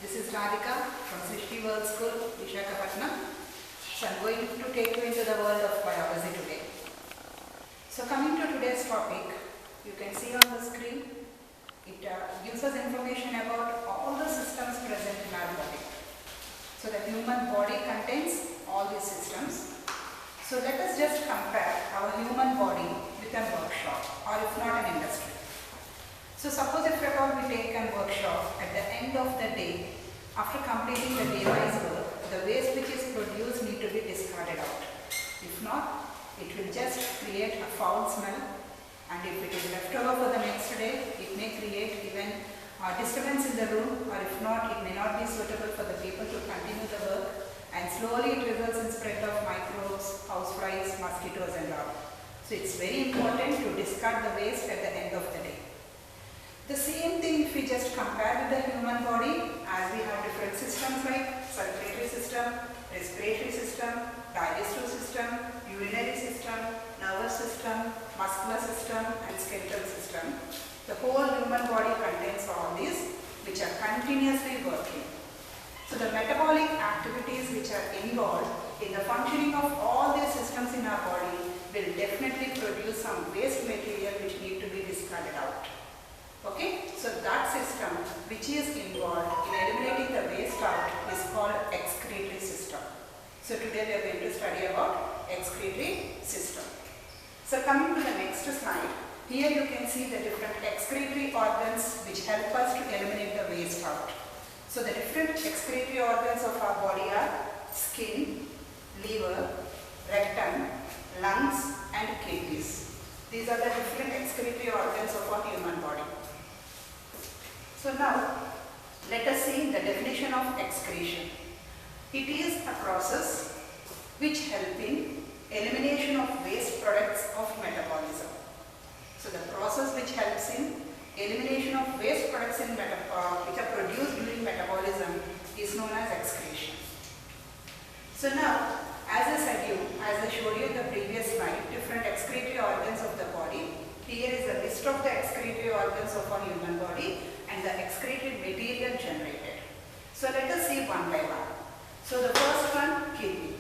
This is Radhika from Srishti World School, Visakhapatnam. So I'm going to take you into the world of biology today. So coming to today's topic, you can see on the screen, it gives us information about all the systems present in our body. So the human body contains all these systems. So let us just compare our human body with a workshop, or if not an industry. So suppose if at all we take a workshop, at the end of the day, after completing the day-wise work, the waste which is produced need to be discarded out. If not, it will just create a foul smell, and if it is left over for the next day, it may create even a disturbance in the room, or if not, it may not be suitable for the people to continue the work, and slowly it results in spread of microbes, houseflies, mosquitoes and all. So it's very important to discard the waste at the end of the day. The same thing if we just compare with the human body, as we have different systems like circulatory system, respiratory system, digestive system, urinary system, nervous system, muscular system and skeletal system. The whole human body contains all these which are continuously working. So the metabolic activities which are involved in the functioning of all these systems in our body will definitely produce some waste material which need to be discarded out. Okay, so that system which is involved in eliminating the waste out is called excretory system. So today we are going to study about excretory system. So coming to the next slide, here you can see the different excretory organs which help us to eliminate the waste out. So the different excretory organs of our body are skin, liver, rectum, lungs and kidneys. These are the different excretory organs of our human body. So now, let us see the definition of excretion. It is a process which helps in elimination of waste products of metabolism. So the process which helps in elimination of waste products in which are produced during metabolism is known as excretion. So now, as I showed you in the previous slide, different excretory organs of the body. Here is a list of the excretory organs of our human body and the excreted material generated. So let us see one by one. So the first one, kidney.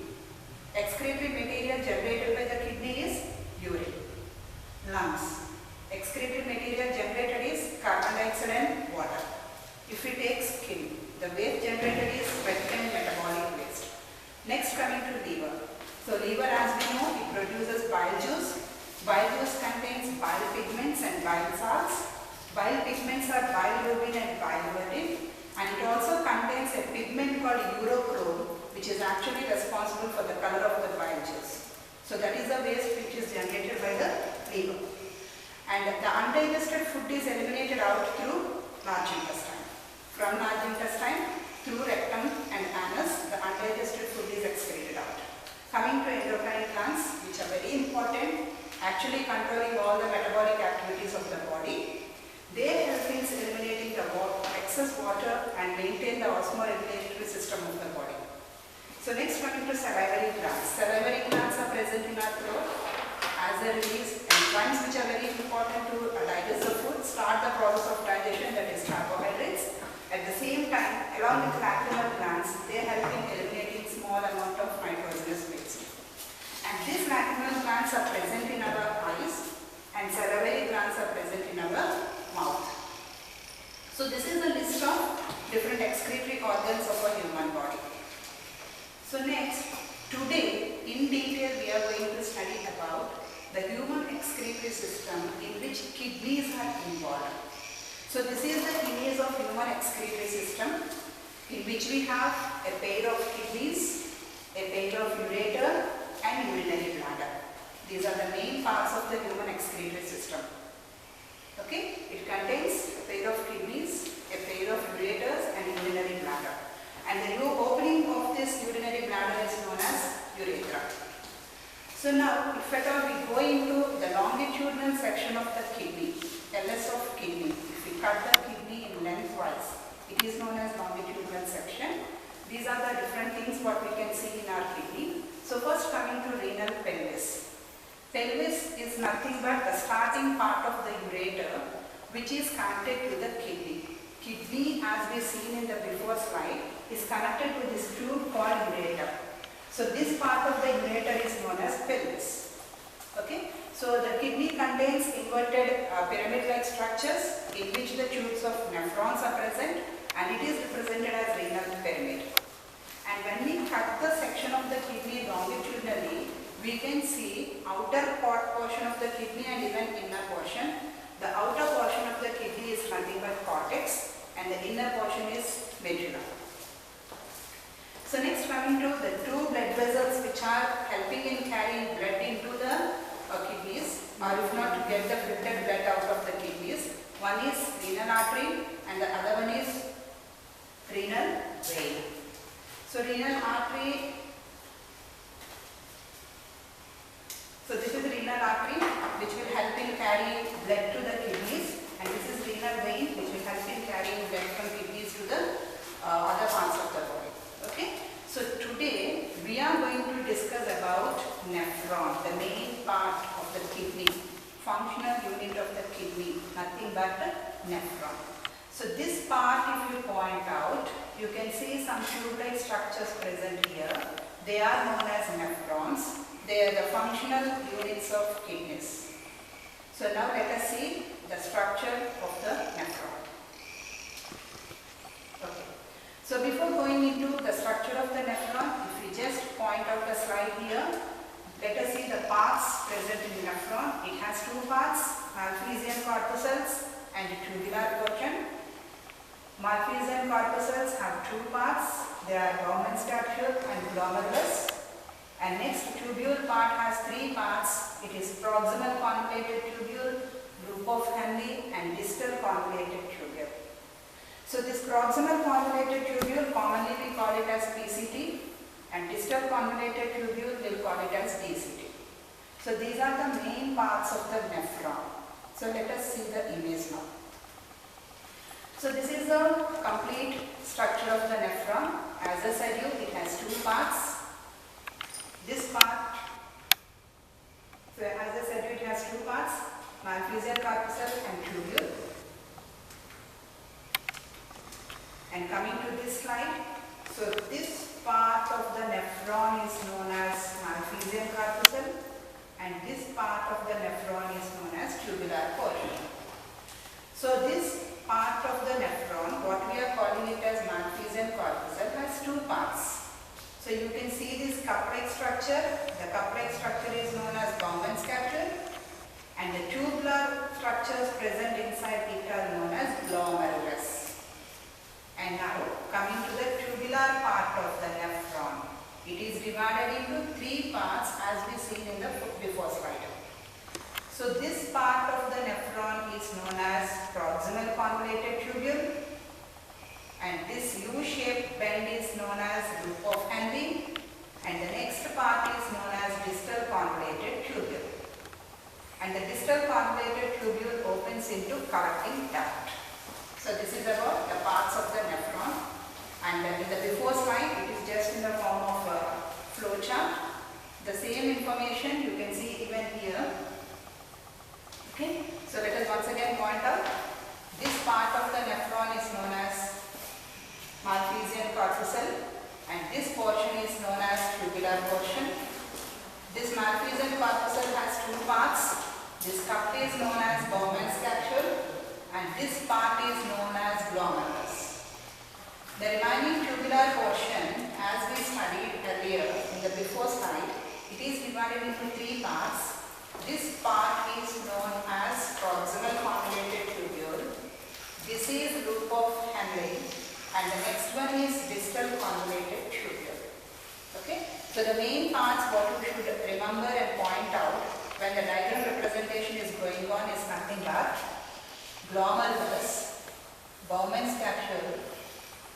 Excretory material generated by the kidney is urine. Lungs. Excretory material generated is carbon dioxide and water. If we take skin, the waste generated is wet and metabolic waste. Next, coming to liver. So liver, as we know, it produces bile juice. Bile juice contains bile pigments and bile salts. Bile pigments are bilirubin and biliverdin, and it also contains a pigment called urochrome, which is actually responsible for the color of the bile juice. So that is the waste which is generated by the liver. And the undigested food is eliminated out through large intestine. From large intestine through rectum and anus, the undigested food is excreted out. Coming to endocrine glands, which are very important, actually controlling all the metabolic activities of the body. They help in eliminating the excess water and maintain the osmoregulatory system of the body. So next, coming to salivary glands. Salivary glands are present in our throat as they release enzymes which are very important to digest the food, start the process of digestion, that is carbohydrates. At the same time, along with lacrimal glands, they help in eliminating small amount of nitrogenous waste. And these lacrimal glands are present in our eyes and salivary glands are present in our mouth. So this is a list of different excretory organs of a human body. So next, today in detail we are going to study about the human excretory system in which kidneys are involved. So this is the image of human excretory system in which we have a pair of kidneys, a pair of ureter and urinary bladder. These are the main parts of the human excretory system. Okay, it contains a pair of kidneys, a pair of ureters and urinary bladder. And the opening of this urinary bladder is known as urethra. So now, if at all we go into the longitudinal section of the kidney, LS of kidney, if we cut the kidney in lengthwise, it is known as longitudinal section. These are the different things what we can see in our kidney. So first, coming to renal pelvis. Pelvis is nothing but the starting part of the ureter which is connected to the kidney. kidney, as we seen in the before slide, is connected to this tube called ureter. So this part of the ureter is known as pelvis. Okay. So the kidney contains inverted pyramid-like structures in which the tubes of nephrons are present, and it is represented as renal pyramid. And when we cut the section of the kidney longitudinally, we can see outer portion of the kidney and even inner portion. The outer portion of the kidney is nothing but cortex, and the inner portion is medulla. So next, coming to the two blood vessels which are helping in carrying blood into the kidneys, or if not to get the filtered blood out of the kidneys. One is renal artery and the other one is renal vein. So renal artery, so this is renal artery which will help in carrying blood to the kidneys, and this is renal vein which will help in carrying blood from kidneys to the other parts of the body. Okay. So today we are going to discuss about nephron, the main part of the kidney, functional unit of the kidney, nothing but the nephron. So this part, if you point out, you can see some tube-like structures present here. They are known as nephrons. They are the functional units of kidneys. So now let us see the structure of the nephron. Okay. So before going into the structure of the nephron, if we just point out the slide here, let us see the parts present in nephron. It has two parts, Malpighian corpuscles and tubular portion. Malpighian corpuscles have two parts. They are Bowman's capsule and glomerulus. And next, tubule part has three parts. It is proximal convoluted tubule, loop of Henle, and distal convoluted tubule. So this proximal convoluted tubule, commonly we call it as PCT, and distal convoluted tubule will call it as DCT. So these are the main parts of the nephron. So let us see the image now. So this is the complete structure of the nephron. As I said you, it has two parts. This part, so as I said you, it has two parts, Malpighian corpuscle and tubule. And coming to this slide, so this part of the nephron is known as Malpighian corpuscle, and this part of the nephron is known as tubular portion. So this part of the nephron, what we are calling it as Malpighian corpuscle, has two parts. So you can see this cup-like structure. The cup-like structure is known as Bowman's capsule, and the tubular structures present inside it are known as glomerulus. And now coming to the tubular part of the nephron, it is divided into three parts as we seen in the before slide. So this part of the nephron is known as proximal convoluted tubule, and this U-shaped bend is known as loop of Henle, and the next part is known as distal convoluted tubule. And the distal convoluted tubule opens into collecting duct. So this is about the parts of the nephron, and in the before slide it is just in the form of a flow chart. The same information you can see even here. Okay, so let us once again point out, this part of the nephron is known as Malpighian corpuscle, and this portion is known as tubular portion. This Malpighian corpuscle has two parts. This cup is known as Bowman's capsule, and this part is known as glomerulus. The remaining tubular portion, as we studied earlier in the before slide, it is divided into three parts. This part is known as proximal convoluted tubule. This is loop of Henle, and the next one is distal convoluted tubule. Okay, so the main parts what you should remember and point out when the diagram representation is going on is nothing but glomerulus, Bowman's capsule,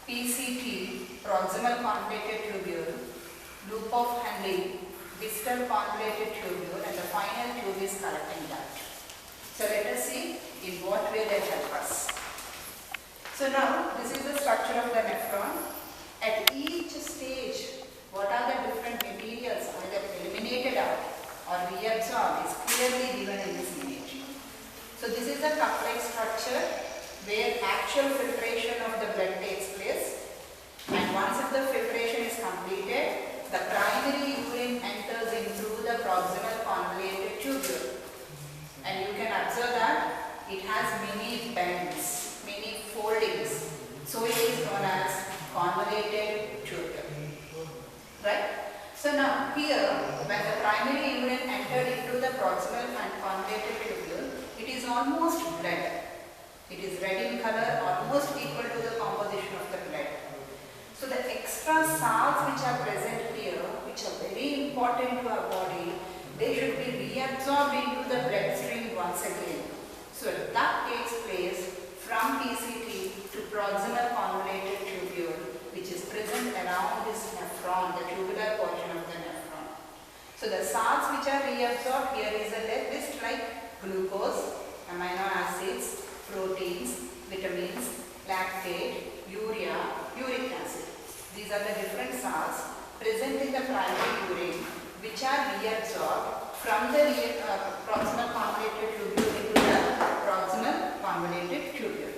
PCT, proximal convoluted tubule, loop of Henle, distal convoluted tubule, and the final tube is collecting duct. So let us see in what way they help us. So now this is the structure of the nephron. At each stage, what are the different materials either eliminated out or reabsorbed is clearly given in this image. So this is a cup-like structure where actual filtration of the blood takes place, and once if the filtration is completed, the primary urine enters in through the proximal convoluted tubule, and you can observe that it has many bends, many foldings, so it is known as convoluted tubule, right? So now here, when the primary urine entered into the proximal and convoluted tubule, it is almost blood. It is red in color, almost equal to the composition of the blood. So the extra salts which are present here, which are very important to our body, they should be reabsorbed into the bloodstream once again. So that takes place from PCT to proximal convoluted tubule, which is present around this nephron, the tubular portion of the nephron. So the salts which are reabsorbed, here is a list like glucose, amino acids, proteins, vitamins, lactate, urea, uric acid. These are the different salts present in the primary urine which are reabsorbed from the proximal convoluted tubule into the proximal convoluted tubule.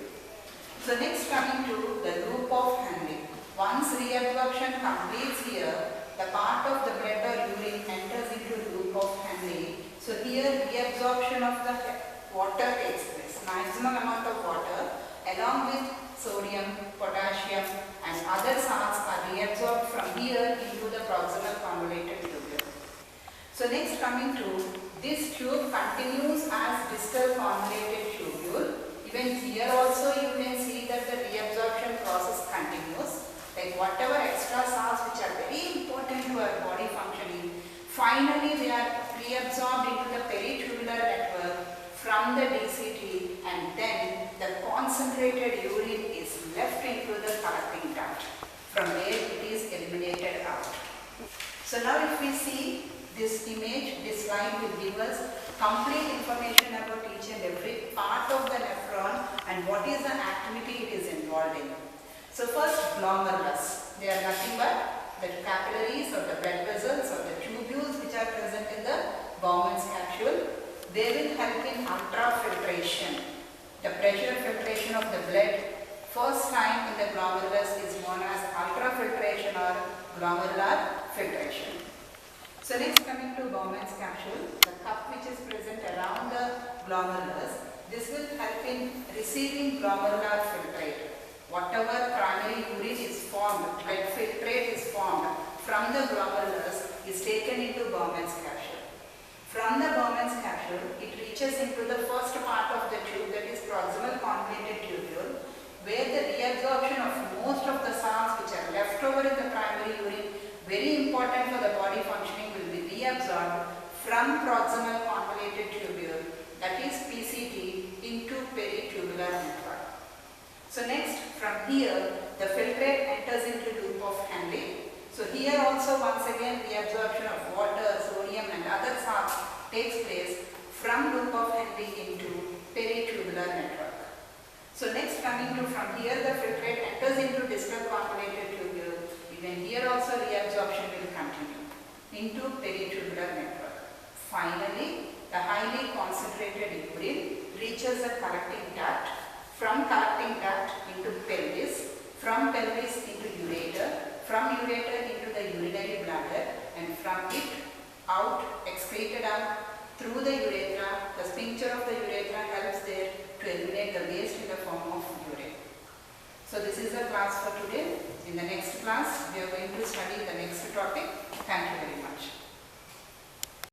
So next, coming to the loop of Henle. Once reabsorption completes here, the part of the blood or urine enters into loop of Henle. So here reabsorption of the water takes place. Maximum amount of water along with sodium, potassium and other salts are reabsorbed from here into the proximal convoluted tubule. So next, coming to this tube continues as distal convoluted tubule. Even here also you can see that the reabsorption process continues. Like whatever extra salts which are very important to our body functioning, finally they are reabsorbed into the peritubular network from the DCT, and then the concentrated urine is left into the collecting duct, from where it is eliminated out. So now if we see this image, this slide will give us complete information about each and every part of the nephron and what is the activity it is involved in. So first, glomerulus. They are nothing but the capillaries or the blood vessels or the tubules which are present in the Bowman's capsule. They will help in ultrafiltration, the pressure filtration of the blood. First time in the glomerulus is known as ultrafiltration or glomerular filtration. So next, coming to Bowman's capsule, the cup which is present around the glomerulus, this will help in receiving glomerular filtrate. Whatever primary urine is formed, blood filtrate is formed from the glomerulus is taken into Bowman's capsule. From the Bowman's capsule, it reaches into the first part of the tube, that is proximal convoluted tubule, where the reabsorption of most of the salts which are left over in the primary urine, very important for the body functioning, will be reabsorbed from proximal convoluted tubule, that is PCT, into peritubular network. So next, from here, the filtrate enters into loop of Henle. So here also once again reabsorption of water, sodium and other salts takes place from loop of Henle into peritubular network. So next, coming to from here, the filtrate enters into distal convoluted tubule. Even here also reabsorption will continue into peritubular network. Finally, the highly concentrated urine reaches the collecting duct. From collecting duct into pelvis, from pelvis into ureter, from ureter into the urinary bladder, and from it out, excreted out through the urethra. The sphincter of the urethra helps there to eliminate the waste in the form of urine. So this is the class for today. In the next class, we are going to study the next topic.